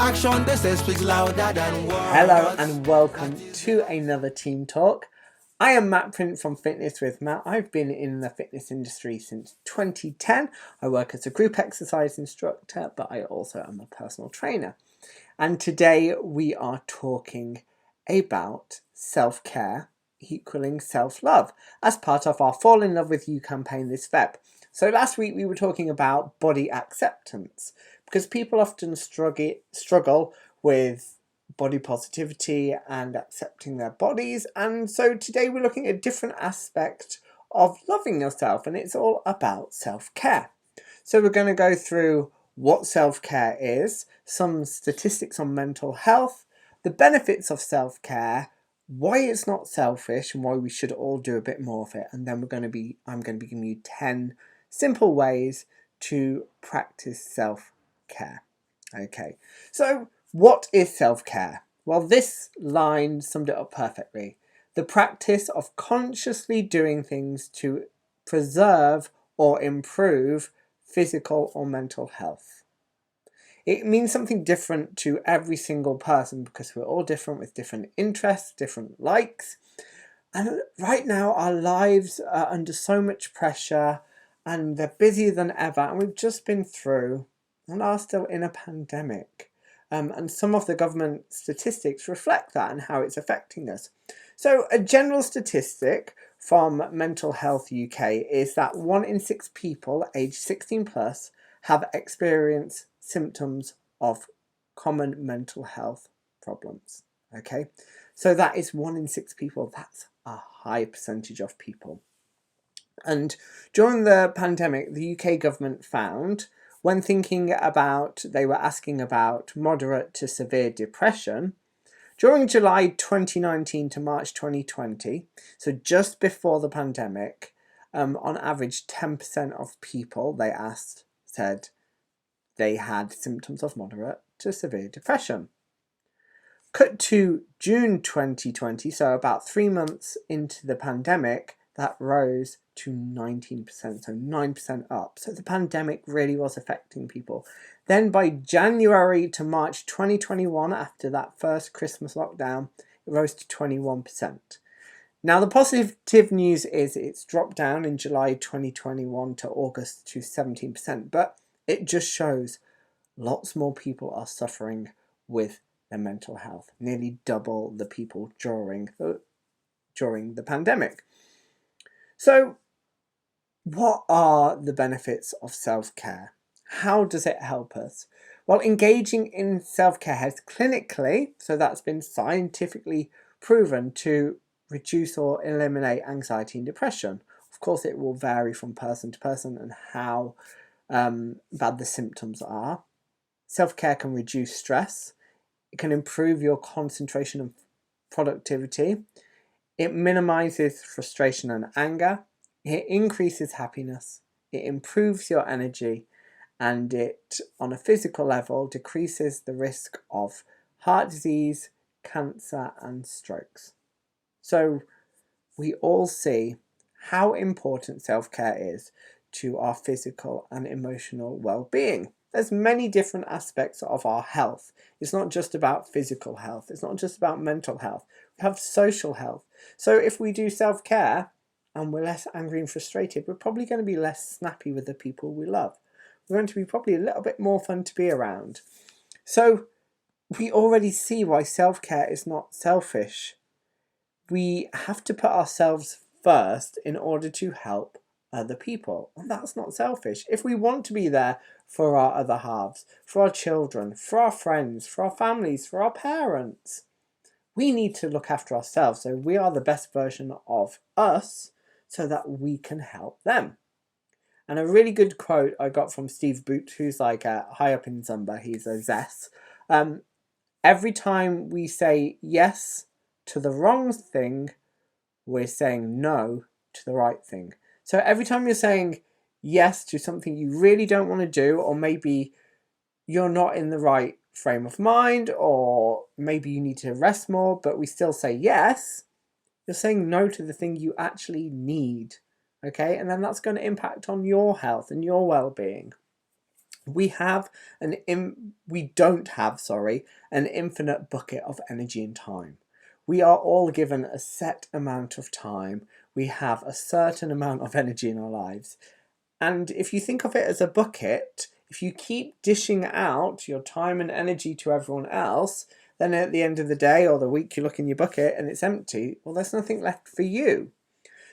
Action, they say, speaks louder than words. Hello and welcome to another Team Talk. I am Matt Print from Fitness with Matt. I've been in the fitness industry since 2010. I work as a group exercise instructor, but I also am a personal trainer. And today we are talking about self-care equaling self-love as part of our Fall in Love with You campaign this Feb. So last week we were talking about body acceptance because people often struggle with body positivity and accepting their bodies, and so today we're looking at a different aspect of loving yourself, and it's all about self-care. So we're going to go through what self-care is, some statistics on mental health, the benefits of self-care, why it's not selfish and why we should all do a bit more of it, and then I'm going to be giving you 10 simple ways to practice self-care. Okay, so what is self-care? Well, this line summed it up perfectly. The practice of consciously doing things to preserve or improve physical or mental health. It means something different to every single person because we're all different with different interests, different likes. And right now our lives are under so much pressure and they're busier than ever, and we've just been through and are still in a pandemic. And some of the government statistics reflect that and how it's affecting us. So a general statistic from Mental Health UK is that 1 in 6 people aged 16 plus have experienced symptoms of common mental health problems. Okay, so that is 1 in 6 people. That's a high percentage of people. And during the pandemic, the UK government found, when they were asking about moderate to severe depression, during July 2019 to March 2020, so just before the pandemic, on average 10% of people they asked said they had symptoms of moderate to severe depression. Cut to June 2020, so about 3 months into the pandemic, that rose to 19%, so 9% up. So the pandemic really was affecting people. Then by January to March 2021, after that first Christmas lockdown, it rose to 21%. Now the positive news is it's dropped down in July 2021 to August to 17%, but it just shows lots more people are suffering with their mental health, nearly double the people during the pandemic. So what are the benefits of self-care? How does it help us? Well, engaging in self-care has clinically, so that's been scientifically proven to reduce or eliminate anxiety and depression. Of course, it will vary from person to person and how bad the symptoms are. Self-care can reduce stress. It can improve your concentration and productivity. It minimizes frustration and anger. It increases happiness. It improves your energy. And it, on a physical level, decreases the risk of heart disease, cancer, and strokes. So we all see how important self-care is to our physical and emotional well-being. There's many different aspects of our health. It's not just about physical health. It's not just about mental health. We have social health. So if we do self-care and we're less angry and frustrated, we're probably going to be less snappy with the people we love. We're going to be probably a little bit more fun to be around. So we already see why self-care is not selfish. We have to put ourselves first in order to help other people, and that's not selfish. If we want to be there for our other halves, for our children, for our friends, for our families, for our parents, we need to look after ourselves so we are the best version of us so that we can help them. And a really good quote I got from Steve Boot, who's like high up in Zumba, he's a Zess. Every time we say yes to the wrong thing, we're saying no to the right thing. So every time you're saying yes to something you really don't want to do, or maybe you're not in the right frame of mind, or maybe you need to rest more, but we still say yes, you're saying no to the thing you actually need. Okay, and then that's going to impact on your health and your well-being. We don't have, an infinite bucket of energy and time. We are all given a set amount of time. We have a certain amount of energy in our lives. And if you think of it as a bucket, if you keep dishing out your time and energy to everyone else, then at the end of the day or the week you look in your bucket and it's empty, well, there's nothing left for you.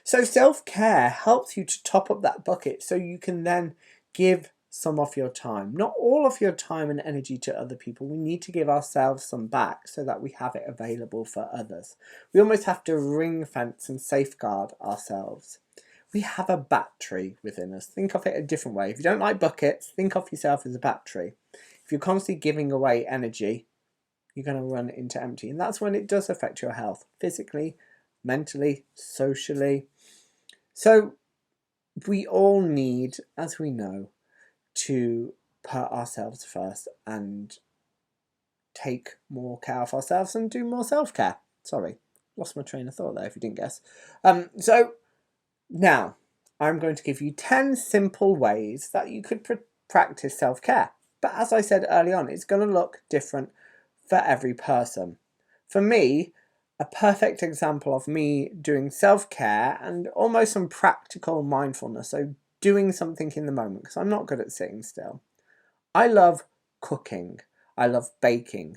So self-care helps you to top up that bucket so you can then give some of your time, not all of your time and energy to other people. We need to give ourselves some back so that we have it available for others. We almost have to ring fence and safeguard ourselves. We have a battery within us. Think of it a different way. If you don't like buckets, think of yourself as a battery. If you're constantly giving away energy, you're going to run into empty. And that's when it does affect your health, physically, mentally, socially. So we all need, as we know, to put ourselves first and take more care of ourselves and do more self-care. Sorry, lost my train of thought there if you didn't guess. So now I'm going to give you 10 simple ways that you could practice self-care. But as I said early on, it's going to look different for every person. For me, a perfect example of me doing self-care and almost some practical mindfulness, so doing something in the moment, because I'm not good at sitting still. I love cooking. I love baking.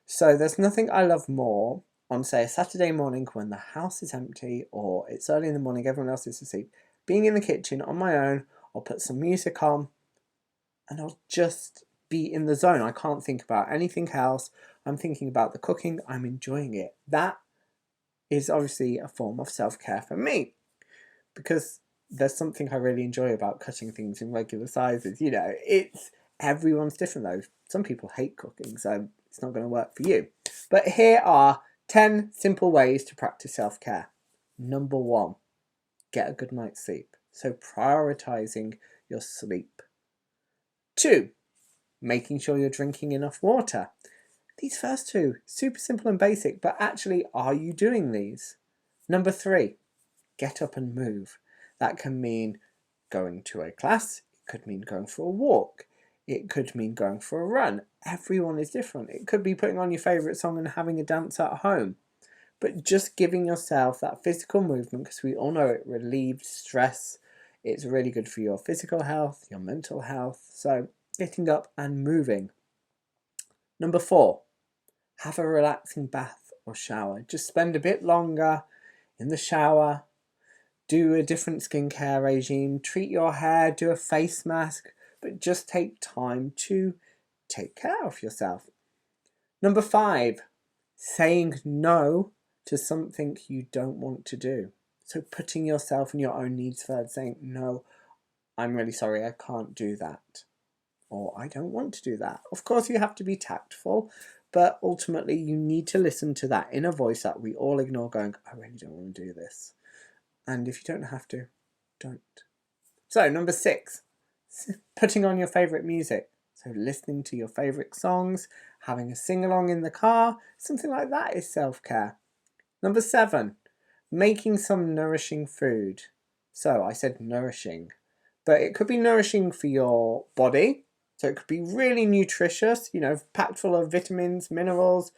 So there's nothing I love more on, say, a Saturday morning when the house is empty or it's early in the morning, everyone else is asleep, being in the kitchen on my own. I'll put some music on and I'll just be in the zone. I can't think about anything else. I'm thinking about the cooking. I'm enjoying it. That is obviously a form of self-care for me, because there's something I really enjoy about cutting things in regular sizes. You know, everyone's different though. Some people hate cooking, so it's not going to work for you. But here are 10 simple ways to practice self-care. Number 1, get a good night's sleep. So prioritizing your sleep. 2, making sure you're drinking enough water. These first 2, super simple and basic, but actually, are you doing these? Number 3, get up and move. That can mean going to a class. It could mean going for a walk. It could mean going for a run. Everyone is different. It could be putting on your favourite song and having a dance at home. But just giving yourself that physical movement, because we all know it relieves stress. It's really good for your physical health, your mental health. So getting up and moving. Number 4, have a relaxing bath or shower. Just spend a bit longer in the shower. Do a different skincare regime. Treat your hair. Do a face mask. But just take time to take care of yourself. Number 5, saying no to something you don't want to do. So putting yourself and your own needs first, saying, no, I'm really sorry, I can't do that. Or I don't want to do that. Of course, you have to be tactful, but ultimately you need to listen to that inner voice that we all ignore going, I really don't want to do this. And if you don't have to, don't. So number 6, putting on your favourite music. So listening to your favourite songs, having a sing-along in the car, something like that is self-care. Number 7, making some nourishing food. So I said nourishing, but it could be nourishing for your body. So it could be really nutritious, packed full of vitamins, minerals,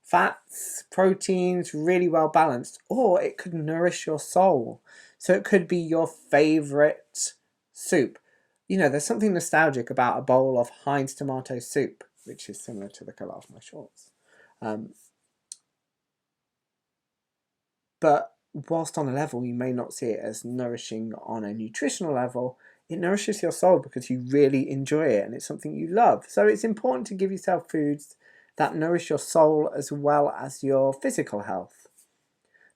fats, proteins, really well balanced. Or it could nourish your soul. So it could be your favourite soup. There's something nostalgic about a bowl of Heinz tomato soup, which is similar to the colour of my shorts. But whilst on a level you may not see it as nourishing on a nutritional level, it nourishes your soul because you really enjoy it and it's something you love. So it's important to give yourself foods that nourish your soul as well as your physical health.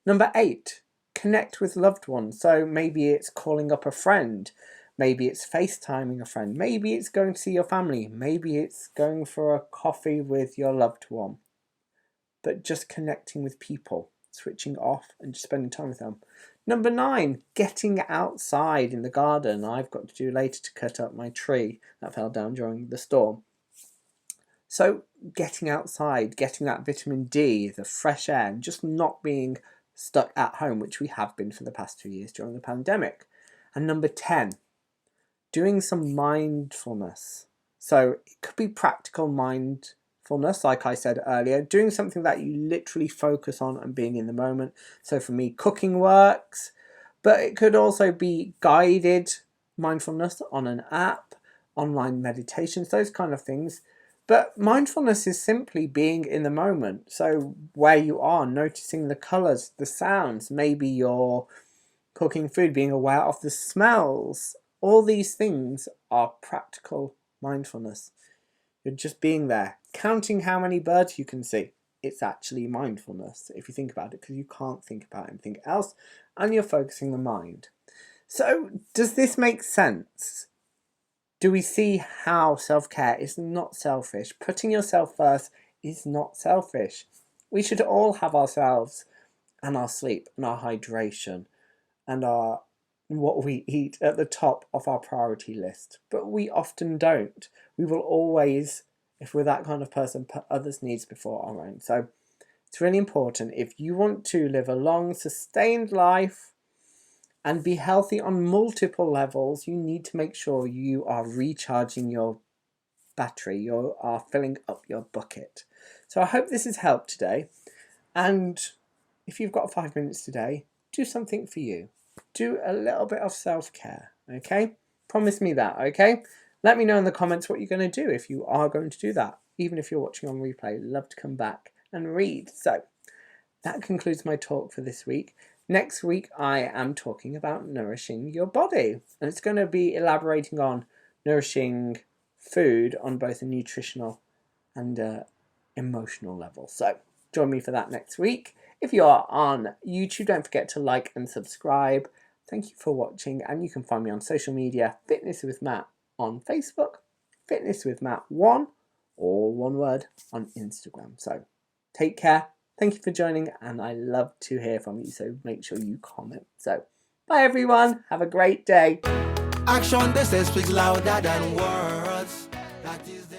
Number 8, connect with loved ones. So maybe it's calling up a friend. Maybe it's FaceTiming a friend. Maybe it's going to see your family. Maybe it's going for a coffee with your loved one. But just connecting with people, switching off and just spending time with them. Number 9, getting outside in the garden. I've got to do later to cut up my tree that fell down during the storm. So getting outside, getting that vitamin D, the fresh air, and just not being stuck at home, which we have been for the past 2 years during the pandemic. And number 10, doing some mindfulness. So it could be practical mindfulness, like I said earlier, doing something that you literally focus on and being in the moment. So for me, cooking works, but it could also be guided mindfulness on an app, online meditations, those kind of things. But mindfulness is simply being in the moment. So where you are, noticing the colours, the sounds, maybe you're cooking food, being aware of the smells. All these things are practical mindfulness. You're just being there, counting how many birds you can see. It's actually mindfulness, if you think about it, because you can't think about anything else, and you're focusing the mind. So, does this make sense? Do we see how self-care is not selfish? Putting yourself first is not selfish. We should all have ourselves and our sleep and our hydration and our what we eat at the top of our priority list. But we often don't. We will always, if we're that kind of person, put others' needs before our own. So it's really important, if you want to live a long, sustained life and be healthy on multiple levels, you need to make sure you are recharging your battery, you are filling up your bucket. So I hope this has helped today. And if you've got 5 minutes today, do something for you. Do a little bit of self-care, okay? Promise me that, okay? Let me know in the comments what you're going to do if you are going to do that. Even if you're watching on replay, love to come back and read. So that concludes my talk for this week. Next week, I am talking about nourishing your body. And it's going to be elaborating on nourishing food on both a nutritional and emotional level. So join me for that next week. If you are on YouTube, don't forget to like and subscribe. Thank you for watching, and you can find me on social media, Fitness with Matt on Facebook, Fitness with Matt 1, all one word, on Instagram. So take care. Thank you for joining, and I love to hear from you, so make sure you comment. So bye everyone. Have a great day. Action, they say, speaks louder than words. That is the